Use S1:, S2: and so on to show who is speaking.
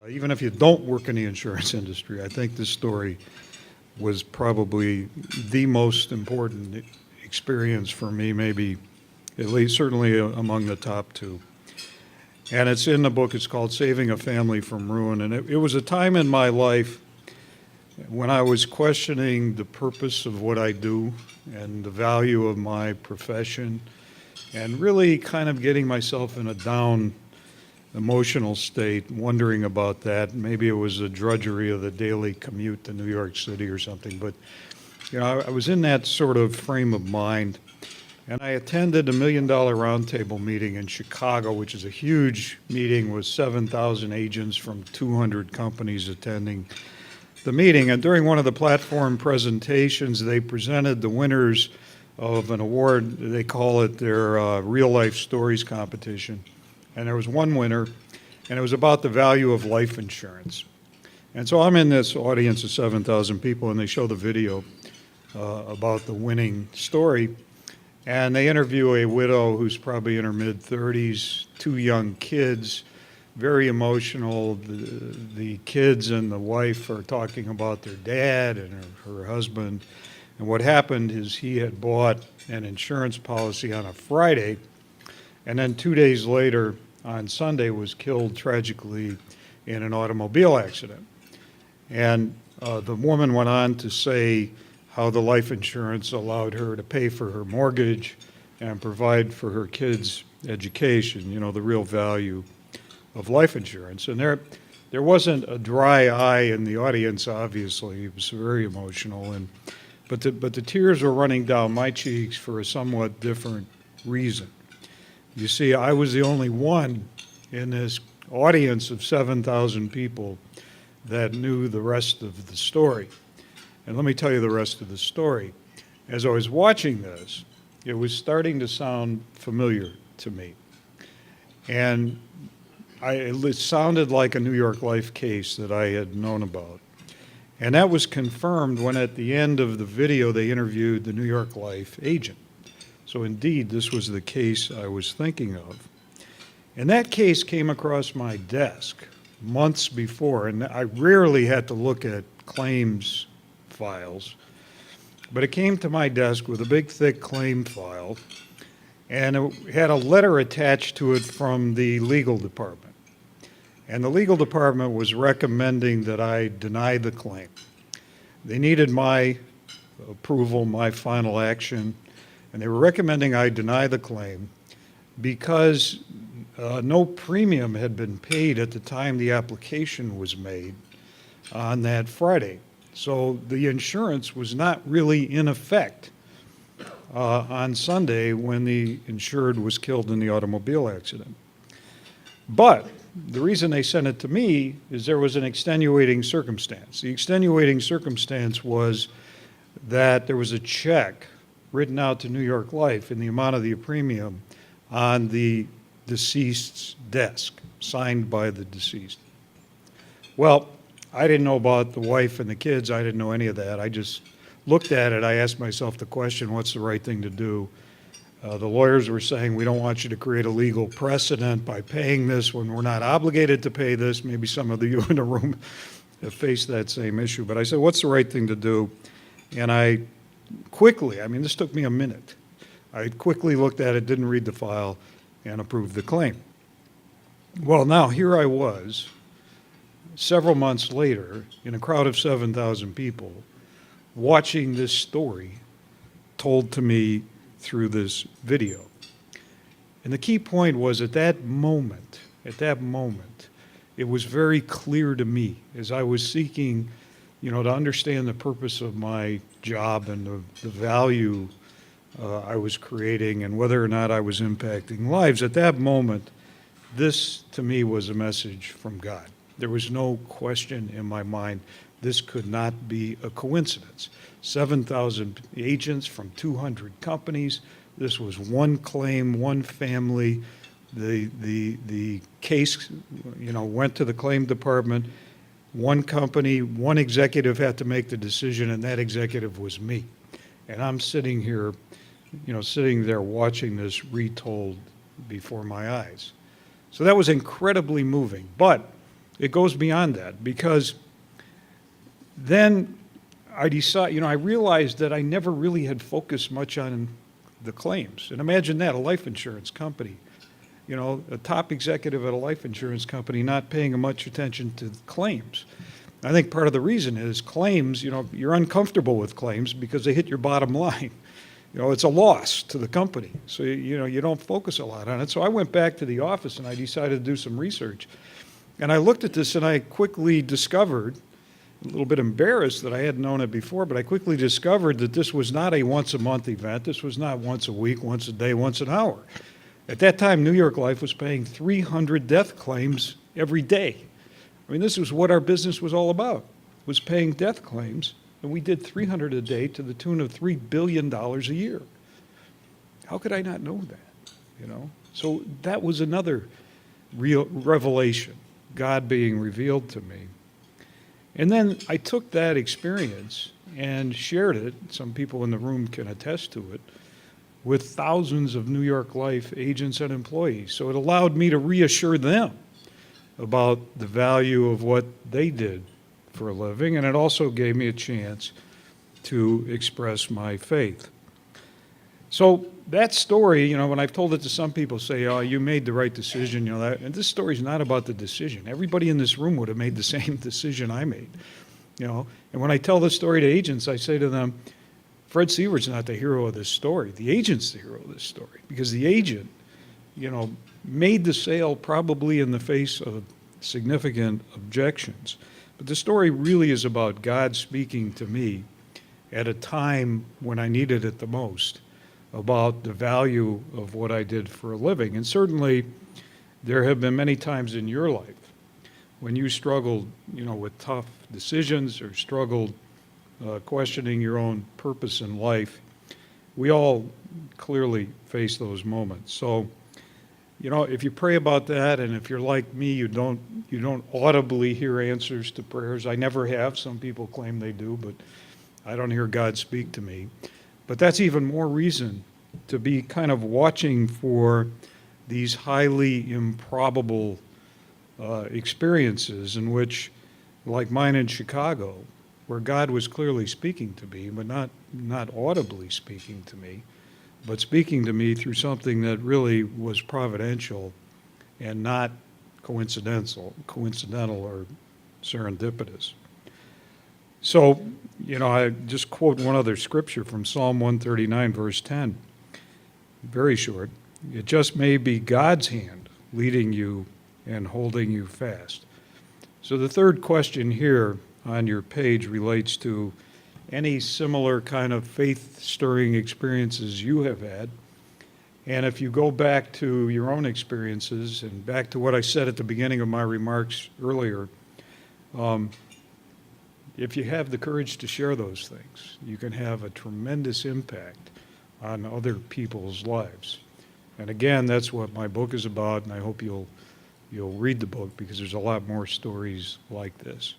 S1: Even if you don't work in the insurance industry, I think this story was probably the most important experience for me, maybe at least certainly among the top two. And it's in the book. It's called Saving a Family from Ruin. And it was a time in my life when I was questioning the purpose of what I do and the value of my profession, and really kind of getting myself in a down emotional state, wondering about that. Maybe it was the drudgery of the daily commute to New York City or something. But, I was in that sort of frame of mind. And I attended a $1 Million Roundtable meeting in Chicago, which is a huge meeting with 7,000 agents from 200 companies attending the meeting. And during one of the platform presentations, they presented the winners of an award. They call it their Real Life Stories competition. And there was one winner, and it was about the value of life insurance. And so I'm in this audience of 7,000 people, and they show the video about the winning story. And they interview a widow who's probably in her mid-30s, 2 young kids, very emotional. The kids and the wife are talking about their dad and her husband. And what happened is he had bought an insurance policy on a Friday, and then 2 days later, on Sunday, was killed tragically in an automobile accident. And the woman went on to say how the life insurance allowed her to pay for her mortgage and provide for her kids' education, the real value of life insurance. And there wasn't a dry eye in the audience, obviously. It was very emotional. But the tears were running down my cheeks for a somewhat different reason. You see, I was the only one in this audience of 7,000 people that knew the rest of the story. And let me tell you the rest of the story. As I was watching this, it was starting to sound familiar to me. And it sounded like a New York Life case that I had known about. And that was confirmed when at the end of the video they interviewed the New York Life agent. So indeed, this was the case I was thinking of. And that case came across my desk months before, and I rarely had to look at claims files, but it came to my desk with a big, thick claim file, and it had a letter attached to it from the legal department. And the legal department was recommending that I deny the claim. They needed my approval, my final action, and they were recommending I deny the claim because no premium had been paid at the time the application was made on that Friday. So the insurance was not really in effect on Sunday when the insured was killed in the automobile accident. But the reason they sent it to me is there was an extenuating circumstance. The extenuating circumstance was that there was a check written out to New York Life in the amount of the premium on the deceased's desk, signed by the deceased. Well, I didn't know about the wife and the kids. I didn't know any of that. I just looked at it. I asked myself the question, what's the right thing to do? The lawyers were saying, we don't want you to create a legal precedent by paying this when we're not obligated to pay this. Maybe some of you in the room have faced that same issue. But I said, what's the right thing to do? And I quickly, this took me a minute. I quickly looked at it, didn't read the file, and approved the claim. Well, now here I was, several months later, in a crowd of 7,000 people, watching this story told to me through this video. And the key point was at that moment, it was very clear to me as I was seeking, to understand the purpose of my job and the value I was creating and whether or not I was impacting lives. At that moment, this to me was a message from God. There was no question in my mind this could not be a coincidence. 7,000 agents from 200 companies. This was one claim, one family. The case, went to the claim department. One company, one executive had to make the decision, and that executive was me. And I'm sitting here, sitting there watching this retold before my eyes. So that was incredibly moving. But It goes beyond that, because then I I realized that I never really had focused much on the claims. And imagine that, a life insurance company, a top executive at a life insurance company not paying much attention to claims. I think part of the reason is claims, you're uncomfortable with claims because they hit your bottom line. It's a loss to the company. So, you don't focus a lot on it. So I went back to the office and I decided to do some research. And I looked at this and I quickly discovered, a little bit embarrassed that I hadn't known it before, but I quickly discovered that this was not a once a month event. This was not once a week, once a day, once an hour. At that time, New York Life was paying 300 death claims every day. I mean, this was what our business was all about, was paying death claims, and we did 300 a day to the tune of $3 billion a year. How could I not know that, So that was another real revelation, God being revealed to me. And then I took that experience and shared it, some people in the room can attest to it, with thousands of New York Life agents and employees. So it allowed me to reassure them about the value of what they did for a living, and it also gave me a chance to express my faith. So that story, when I've told it to some people, say, oh, you made the right decision, and this story's not about the decision. Everybody in this room would have made the same decision I made, And when I tell this story to agents, I say to them, Fred Sievert's not the hero of this story. The agent's the hero of this story, because the agent, made the sale probably in the face of significant objections. But the story really is about God speaking to me at a time when I needed it the most, about the value of what I did for a living. And certainly there have been many times in your life when you struggled, with tough decisions or struggled questioning your own purpose in life. We all clearly face those moments. So, if you pray about that, and if you're like me, you don't audibly hear answers to prayers. I never have. Some people claim they do, but I don't hear God speak to me. But that's even more reason to be kind of watching for these highly improbable experiences in which, like mine in Chicago, where God was clearly speaking to me, but not audibly speaking to me, but speaking to me through something that really was providential and not coincidental or serendipitous. So, I just quote one other scripture from Psalm 139, verse 10. Very short. It just may be God's hand leading you and holding you fast. So the third question here on your page relates to any similar kind of faith-stirring experiences you have had. And if you go back to your own experiences and back to what I said at the beginning of my remarks earlier, if you have the courage to share those things, you can have a tremendous impact on other people's lives. And again, that's what my book is about, and I hope you'll read the book, because there's a lot more stories like this.